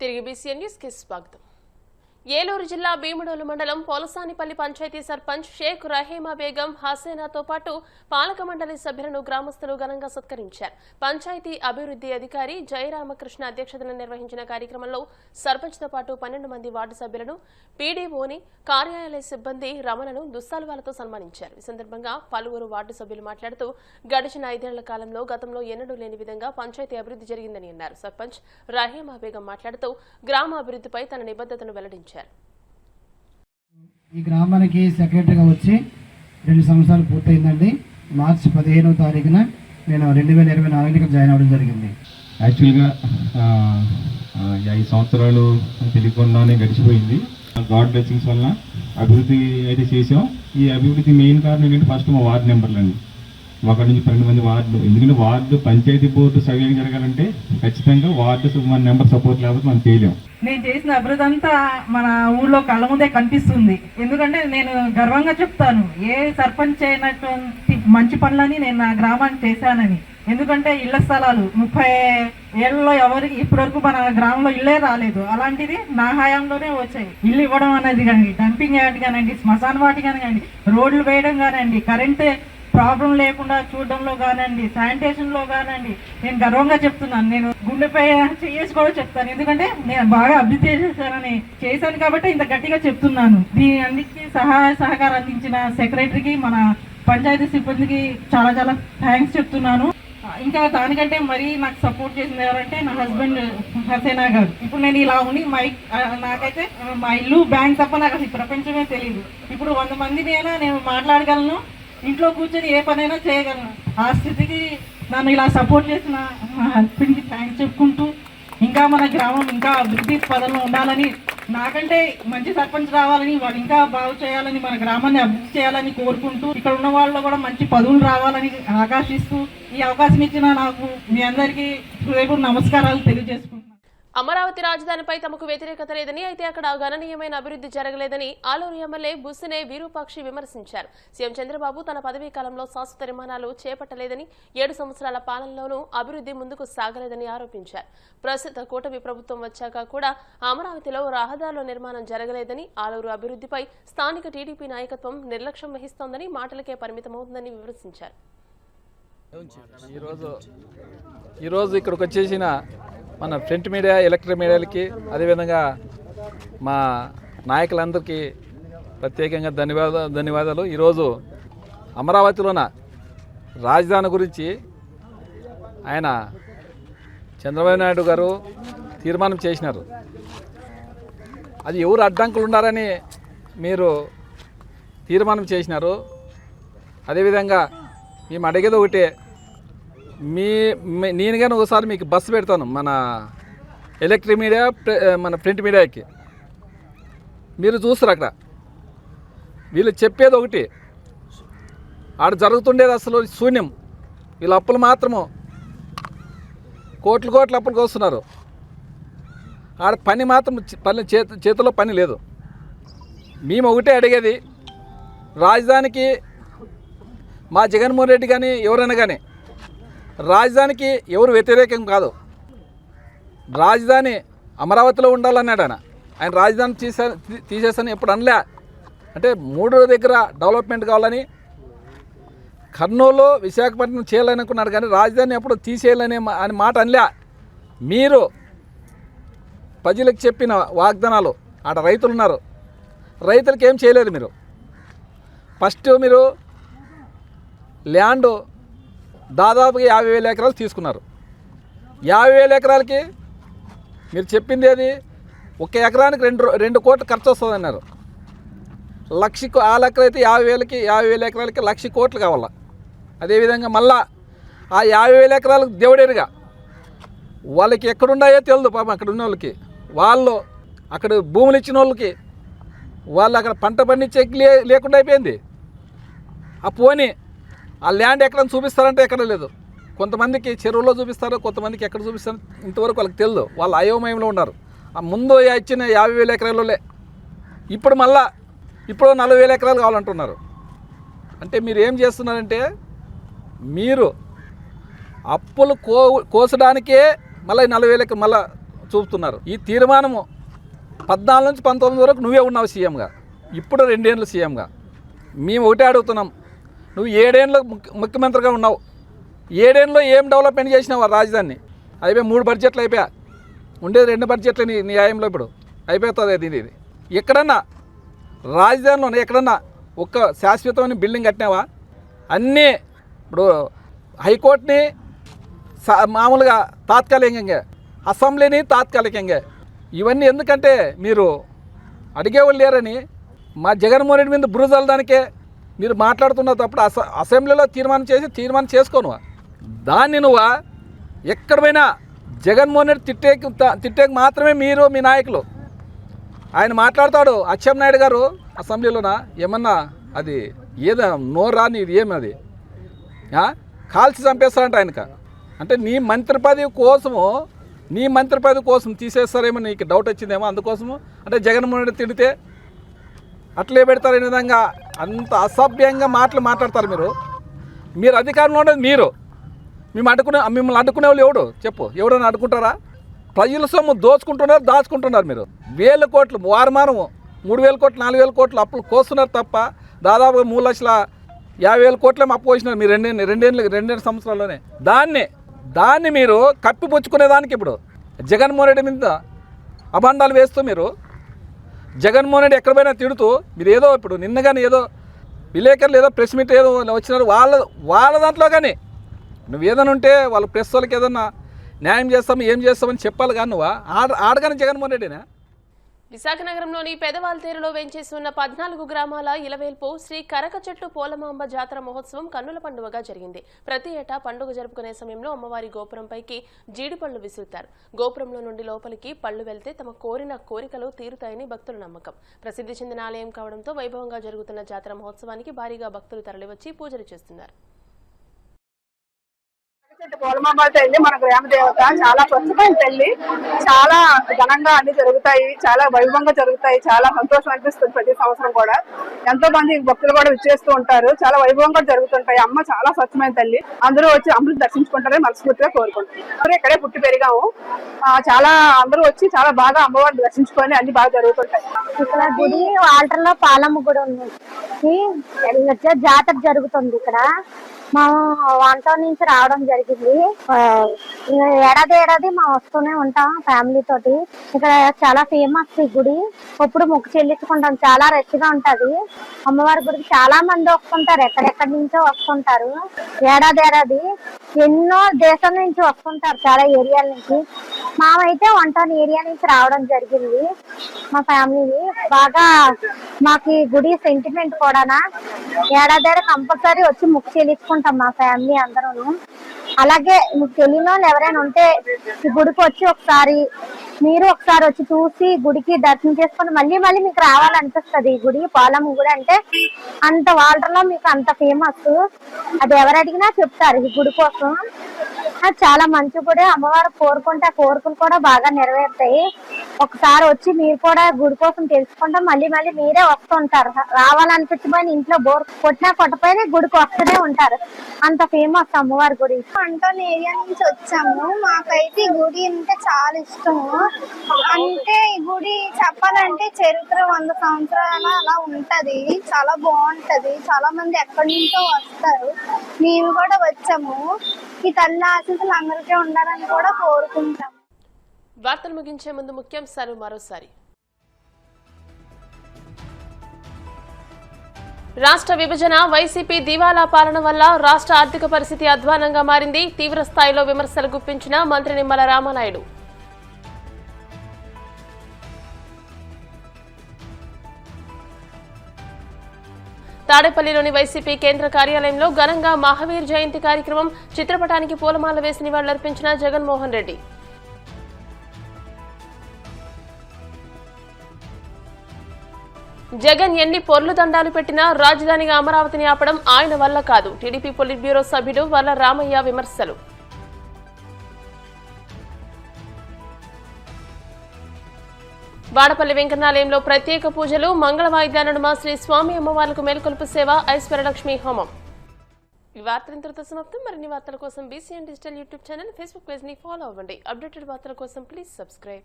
తిరిగి BCN news కి స్వాగతం. ఏలూరు జిల్లా భీముడోలు మండలం పోలసానిపల్లి పంచాయతీ సర్పంచ్ షేక్ రహీమా బేగం హసేనాతో పాటు పాలక మండలి సభ్యులను గ్రామస్తులు ఘనంగా సత్కరించారు. పంచాయతీ అభివృద్ధి అధికారి జయరామకృష్ణ అధ్యక్షతన నిర్వహించిన కార్యక్రమంలో సర్పంచ్తో పాటు 12 మంది వార్డు సభ్యులను, పీడీఓని, కార్యాలయ సిబ్బంది రమణను దుస్సాలువాలతో సన్మానించారు. ఈ సందర్భంగా పలువురు వార్డు సభ్యులు మాట్లాడుతూ గడిచిన 5 ఏళ్ల కాలంలో గతంలో ఎన్నడూ లేని విధంగా పంచాయతీ అభివృద్ధి జరిగిందని అన్నారు. సర్పంచ్ రహీమా బేగం మాట్లాడుతూ గ్రామ అభివృద్ధిపై తన నిబద్ధతను వెల్లడించారు. ఈ గ్రామానికి సెక్రటరీగా వచ్చి 2 సంవత్సరాలు పూర్తయిందండి. మార్చి 15వ తారీఖున నేను 2024 జాయిన్ అవ్వడం జరిగింది. యాక్చువల్గా 5 సంవత్సరాలు తెలియకుండానే గడిచిపోయింది. గాడ్ బ్లెస్సింగ్స్ వల్ల అభివృద్ధి అయితే చేసాం. ఈ అభివృద్ధి మెయిన్ కారణం ఏంటంటే ఫస్ట్ మా వార్డు నెంబర్లండి. అక్కడ నుంచి 12 మంది వార్డులు. ఎందుకంటే వార్డు పంచాయతీ బోర్డు సవ్యంగా జరగాలంటే ఖచ్చితంగా వార్డు మన నెంబర్ సపోర్ట్ లేకపోతే మనం చేయలేం. నేను చేసిన అభివృద్ధి అంతా మన ఊళ్ళో కళ్ళ ముందే కనిపిస్తుంది. ఎందుకంటే నేను గర్వంగా చెప్తాను, ఏ సర్పంచ్ అయినటువంటి మంచి పనులని నేను నా గ్రామానికి చేశానని. ఎందుకంటే ఇళ్ల స్థలాలు 30 ఏళ్లలో ఎవరికి ఇప్పటివరకు మన గ్రామంలో ఇళ్లే రాలేదు. అలాంటిది నా హయాంలోనే వచ్చాయి. ఇల్లు ఇవ్వడం అనేది కానీ, డంపింగ్ యార్డ్ కానివ్వండి, శ్మశాన వాటి కానివ్వండి, రోడ్లు వేయడం కానివ్వండి, కరెంటే ప్రాబ్లం లేకుండా చూడడంలో కానివ్వండి, శానిటేషన్లో కానివ్వండి, నేను గర్వంగా చెప్తున్నాను. నేను గుండెపై చేసి కూడా చెప్తాను. ఎందుకంటే నేను బాగా అభివృద్ధి చేశాను కాబట్టి ఇంత గట్టిగా చెప్తున్నాను. దీని అన్నిటికీ సహాయ సహకారం అందించిన సెక్రటరీకి, మన పంచాయతీ సిబ్బందికి చాలా చాలా థ్యాంక్స్ చెప్తున్నాను. ఇంకా దానికంటే మరీ నాకు సపోర్ట్ చేసింది ఎవరంటే నా హస్బెండ్ హసేనా గారు. ఇప్పుడు నేను ఇలా ఉండి నాకైతే మా ఇల్లు బ్యాంక్ తప్ప నాకు అసలు ప్రపంచమే తెలియదు. ఇప్పుడు 100 మందిని అయినా నేను మాట్లాడగలను, ఇంట్లో కూర్చొని ఏ పనైనా చేయగలను. ఆ స్థితికి నన్ను ఇలా సపోర్ట్ చేసిన మా హస్బెండ్కి థ్యాంక్స్ చెప్పుకుంటూ, ఇంకా మన గ్రామం ఇంకా అభివృద్ధి పదంలో ఉండాలని, నాకంటే మంచి సర్పంచ్ రావాలని, వాళ్ళు ఇంకా బాగు చేయాలని, మన గ్రామాన్ని అభివృద్ధి చేయాలని కోరుకుంటూ, ఇక్కడ ఉన్న వాళ్ళు కూడా మంచి పదవులు రావాలని ఆకాశిస్తూ, ఈ అవకాశం ఇచ్చిన నాకు మీ అందరికీ హృదయపూర్వక నమస్కారాలు తెలియజేసుకుంటున్నాను. అమరావతి రాజధానిపై తమకు వ్యతిరేకత లేదని, అయితే అక్కడ గణనీయమైన అభివృద్ధి జరగలేదని ఆలూరు ఎమ్మెల్యే బుస్సినే విరూపాక్షి విమర్శించారు. సీఎం చంద్రబాబు తన పదవీ కాలంలో శాశ్వత నిర్మాణాలు చేపట్టలేదని, 7 సంవత్సరాల పాలనలోనూ అభివృద్ధి ముందుకు సాగలేదని ఆరోపించారు. ప్రస్తుత కూటమి ప్రభుత్వం వచ్చాక కూడా అమరావతిలో రహదారుల నిర్మాణం జరగలేదని, ఆలూరు అభివృద్ధిపై స్థానిక టీడీపీ నాయకత్వం నిర్లక్ష్యం వహిస్తోందని, మాటలకే పరిమితమవుతుందని విమర్శించారు. ఈరోజు ఇక్కడికి వచ్చేసిన మన ప్రింట్ మీడియా, ఎలక్ట్రిక్ మీడియాలకి, అదేవిధంగా మా నాయకులందరికీ ప్రత్యేకంగా ధన్యవాదాలు. ఈరోజు అమరావతిలోన రాజధాని గురించి ఆయన చంద్రబాబు నాయుడు గారు తీర్మానం చేసినారు. అది ఎవరు అడ్డంకులు ఉండాలని మీరు తీర్మానం చేసినారు. అదేవిధంగా మేము అడిగేది ఒకటే, నేను కానీ ఒకసారి మీకు బస్సు పెడతాను, మన ఎలక్ట్రిక్ మీడియా, మన ప్రింట్ మీడియాకి. మీరు చూస్తారు అక్కడ వీళ్ళు చెప్పేది ఒకటి, ఆడ జరుగుతుండేది అసలు శూన్యం. వీళ్ళ అప్పులు మాత్రము కోట్ల అప్పులకు వస్తున్నారు. ఆడ పని మాత్రం చేతిలో పని లేదు. మేము ఒకటే అడిగేది, రాజధానికి మా జగన్మోహన్ రెడ్డి కానీ ఎవరైనా కానీ రాజధానికి ఎవరు వ్యతిరేకం కాదు. రాజధాని అమరావతిలో ఉండాలన్నాడు ఆయన రాజధాని తీసేసని ఎప్పుడు అనలే. అంటే 3 దగ్గర డెవలప్మెంట్ కావాలని, కర్నూలు, విశాఖపట్నం చేయాలనుకున్నాడు కానీ రాజధాని ఎప్పుడు తీసేయాలని అని మాట అనలే. మీరు ప్రజలకు చెప్పిన వాగ్దానాలు, ఆడ రైతులు ఉన్నారు, రైతులకి ఏం చేయలేదు. మీరు ఫస్ట్ మీరు ల్యాండ్ దాదాపుగా 50,000 ఎకరాలు తీసుకున్నారు. 50,000 ఎకరాలకి మీరు చెప్పింది ఏది, 1 ఎకరానికి 2 కోట్లు ఖర్చు వస్తుంది అన్నారు. 1,00,000 ఆ లెక్కలు అయితే 50,000 ఎకరాలకి 1,00,000 కోట్లు కావాలా. అదేవిధంగా మళ్ళా ఆ 50,000 ఎకరాలకు దేవుడేరుగా వాళ్ళకి ఎక్కడున్నాయో తెలియదు పాపం. అక్కడ ఉన్న వాళ్ళకి, వాళ్ళు అక్కడ భూములు ఇచ్చిన వాళ్ళకి, వాళ్ళు అక్కడ పంట పండించేకి లేకుండా అయిపోయింది. ఆ పోనీ ఆ ల్యాండ్ ఎక్కడ చూపిస్తారంటే ఎక్కడ లేదు. కొంతమందికి చెరువులో చూపిస్తారు, కొంతమందికి ఎక్కడ చూపిస్తారు ఇంతవరకు వాళ్ళకి తెలియదు. వాళ్ళు అయోమయంలో ఉన్నారు. ఆ ముందు ఇచ్చిన 50,000 ఎకరాలలోనే ఇప్పుడు మళ్ళా 40,000 ఎకరాలు కావాలంటున్నారు. అంటే మీరు ఏం చేస్తున్నారంటే, మీరు అప్పులు కోసడానికే మళ్ళీ 40,000 మళ్ళీ చూపుతున్నారు. ఈ తీర్మానము 14 నుంచి 19 వరకు నువ్వే ఉన్నావు సీఎంగా, ఇప్పుడు 2 ఏళ్ళు సీఎంగా. మేము ఒకటే అడుగుతున్నాం, నువ్వు 7 ఏళ్ళు ముఖ్యమంత్రిగా ఉన్నావు, 7 ఏళ్ళలో ఏం డెవలప్మెంట్ చేసినావు ఆ రాజధానిని? అయిపోయి 3 బడ్జెట్లు అయిపోయా, ఉండేది 2 బడ్జెట్లు నీ న్యాయంలో ఇప్పుడు అయిపోతుంది. ఇది ఎక్కడన్నా రాజధానిలో ఎక్కడన్నా ఒక్క శాశ్వతమైన బిల్డింగ్ కట్టినావా? అన్నీ ఇప్పుడు హైకోర్టుని మామూలుగా తాత్కాలికంగా, అసెంబ్లీని తాత్కాలికంగా, ఇవన్నీ ఎందుకంటే మీరు అడిగేవాళ్ళు లేరని మా జగన్మోహన్ రెడ్డి మీద బురదలడానికే మీరు మాట్లాడుతున్నారు తప్పుడు. అసెంబ్లీలో తీర్మానం చేసుకోను దాన్ని నువ్వు ఎక్కడ పోయినా జగన్మోహన్ రెడ్డి తిట్టేకి మాత్రమే మీరు మీ నాయకులు. ఆయన మాట్లాడతాడు అచ్చెన్నాయుడు గారు అసెంబ్లీలోన ఏమన్నా అది ఏదో నోరాని ఇది ఏమది కాల్చి చంపేస్తారంట ఆయనక. అంటే నీ మంత్రి పదవి కోసం తీసేస్తారేమో నీకు డౌట్ వచ్చిందేమో, అందుకోసము అంటే జగన్మోహన్ రెడ్డి తిడితే అట్లే పెడతారనే విధంగా అంత అసభ్యంగా మాట్లాడతారు మీరు అధికారంలో ఉండేది మీరు. మిమ్మల్ని అడ్డుకునే వాళ్ళు ఎవడు చెప్పు? ఎవడన్నా అడ్డుకుంటారా? ప్రజల సొమ్ము దాచుకుంటున్నారు మీరు. 1000 కోట్లు వారమానము 3000 కోట్లు 4000 కోట్లు అప్పులు కోస్తున్నారు తప్ప దాదాపుగా 3,50,000 కోట్లేమో అప్పు పోసినారు మీరు 2 సంవత్సరాల్లోనే. దాన్ని మీరు కప్పిపుచ్చుకునేదానికి ఇప్పుడు జగన్మోహన్ రెడ్డి మీద అభండాలు వేస్తూ మీరు జగన్మోహన్ రెడ్డి ఎక్కడ పోయినా తిడుతూ మీరు ఏదో ఇప్పుడు నిన్న కానీ ఏదో విలేకరులు ఏదో ప్రెస్ మీట్ ఏదో వచ్చినారు వాళ్ళ దాంట్లో కానీ నువ్వు ఏదైనా ఉంటే వాళ్ళ ప్రెస్ వాళ్ళకి ఏదన్నా న్యాయం ఏం చేస్తామని చెప్పాలి. కానీ నువ్వు ఆడగానే జగన్మోహన్ రెడ్డినా? విశాఖ నగరంలోని పెదవాల్తేరులో వేంచేసి ఉన్న 14 గ్రామాల ఇలవేల్పు శ్రీ కరకచెట్టు పోలమాంబ జాతర మహోత్సవం కన్నుల పండుగగా జరిగింది. ప్రతి ఏటా పండుగ జరుపుకునే సమయంలో అమ్మవారి గోపురంపైకి జీడిపళ్లు విసురుతారు. గోపురంలో నుండి లోపలికి పళ్లు వెళ్తే తమ కోరిన కోరికలు తీరుతాయని భక్తుల నమ్మకం. ప్రసిద్ధి చెందిన ఆలయం కావడంతో వైభవంగా జరుగుతున్న జాతర మహోత్సవానికి భారీగా భక్తులు తరలివచ్చి పూజలు చేస్తున్నారు. పోలమాంబ తల్లి మన గ్రామ దేవత, చాలా స్వచ్ఛమైన తల్లి, చాలా ఘనంగా అన్ని జరుగుతాయి, చాలా వైభవంగా జరుగుతాయి. చాలా సంతోషం అనిపిస్తుంది. ప్రతి సంవత్సరం కూడా ఎంతో మంది భక్తులు కూడా విచ్చేస్తూ ఉంటారు. చాలా వైభవంగా జరుగుతుంటాయి. అమ్మ చాలా స్వచ్ఛమైన తల్లి, అందరూ వచ్చి అమ్మని దర్శించుకుంటారని మనస్ఫూర్తిగా కోరుకుంటున్నాం. ఇక్కడే పుట్టి పెరిగాము. చాలా అందరూ వచ్చి చాలా బాగా అమ్మవారిని దర్శించుకొని అన్ని బాగా జరుగుతుంటాయి. ఇక్కడ గుడి వాల్టర్ లో పాలమ్మ గుడి ఉంది, జాతర జరుగుతుంది. ఇక్కడ మేము 1 టౌన్ నుంచి రావడం జరిగింది. ఏడాది మేము వస్తూనే ఉంటాం ఫ్యామిలీ తోటి. ఇక్కడ చాలా ఫేమస్ ఈ గుడి. ఎప్పుడు మొక్కు చెల్లించుకుంటాం. చాలా రష్ గా ఉంటది అమ్మవారి గుడికి. చాలా మంది వస్తుంటారు, ఎక్కడెక్కడి నుంచో వస్తుంటారు. ఏడాది ఎన్నో దేశం నుంచి వస్తుంటారు, చాలా ఏరియాల నుంచి. మామైతే 1 టౌన్ ఏరియా నుంచి రావడం జరిగింది. మా ఫ్యామిలీ బాగా మాకు ఈ గుడి సెంటిమెంట్ కూడా. ఏడాది కంపల్సరీ వచ్చి మొక్కు చెల్లించుకుంటాం మా ఫ్యామిలీ అందరూ. అలాగే మీకు తెలియని వాళ్ళు ఎవరైనా ఉంటే ఈ గుడికి వచ్చి మీరు ఒకసారి వచ్చి చూసి గుడికి దర్శనం చేసుకుని మళ్ళీ మీకు రావాలనిపిస్తుంది. ఈ గుడి పోలమ్మ గుడి అంటే అంత వాల్టర్ లో మీకు అంత ఫేమస్. అది ఎవరు అడిగినా చెప్తారు ఈ గుడి కోసం. చాలా మంచి గుడి. అమ్మవారు కోరుకుంటే ఆ కోరికలు కూడా బాగా నెరవేరుతాయి. ఒకసారి వచ్చి మీరు కూడా గుడి కోసం తెలుసుకుంటే మళ్ళీ మీరే వస్తుంటారు. రావాలనిపించబోయిన ఇంట్లో బోర్ కొట్టినా కొట్టపోయినా గుడికి వస్తూనే ఉంటారు. అంత ఫేమస్ అమ్మవారి గుడి. 1 టౌన్ ఏరియా నుంచి వచ్చాము. మాకైతే ఈ గుడి అంటే చాలా ఇష్టము. అంటే ఈ గుడి చెప్పాలంటే చరిత్ర 100 సంవత్సరాల అలా ఉంటది. చాలా బాగుంటది. చాలా మంది ఎక్కడి నుంచో వస్తారు. మేము కూడా వచ్చాము. ఈ తల్లి ఆశీస్సులు అందరికీ ఉండాలని కూడా కోరుకుంటాం. వార్తలు ముగించే ముందు ముఖ్యాంశాలు మరోసారి. రాష్ట్ర విభజన, వైసీపీ దివాలా పాలన వల్ల రాష్ట్ర ఆర్థిక పరిస్థితి అధ్వానంగా మారింది. తీవ్ర స్థాయిలో విమర్శలు గుప్పించిన మంత్రి నిమ్మల రామానాయుడు. తాడేపల్లిలోని వైసీపీ కేంద్ర కార్యాలయంలో ఘనంగా మహావీర్ జయంతి కార్యక్రమం. చిత్రపటానికి పూలమాల వేసి నివాళులర్పించిన జగన్మోహన్ రెడ్డి. జగన్ ఎన్ని పొర్లు దండాలు పెట్టినా రాజధానిగా అమరావతిని ఆపడం ఆయన వల్ల కాదు. టీడీపీ పొలిట్ బ్యూరో సభ్యుడు వల్ల రామయ్య విమర్శలు. వాడపల్లి వెంకన్నాలయంలో ప్రత్యేక పూజలు, మంగళ వాయిద్యాల నడుమ శ్రీ స్వామి అమ్మవార్లకు మేల్కొల్పు సేవ, ఐశ్వర్యలక్ష్మి హోమం. ఈ వార్తలు ఇంతటితో సమాప్తం. మరిన్ని వార్తల కోసం BCN digital YouTube channel, Facebook page ని ఫాలో అవ్వండి. అప్డేటెడ్ వార్తల కోసం ప్లీజ్ సబ్స్క్రైబ్.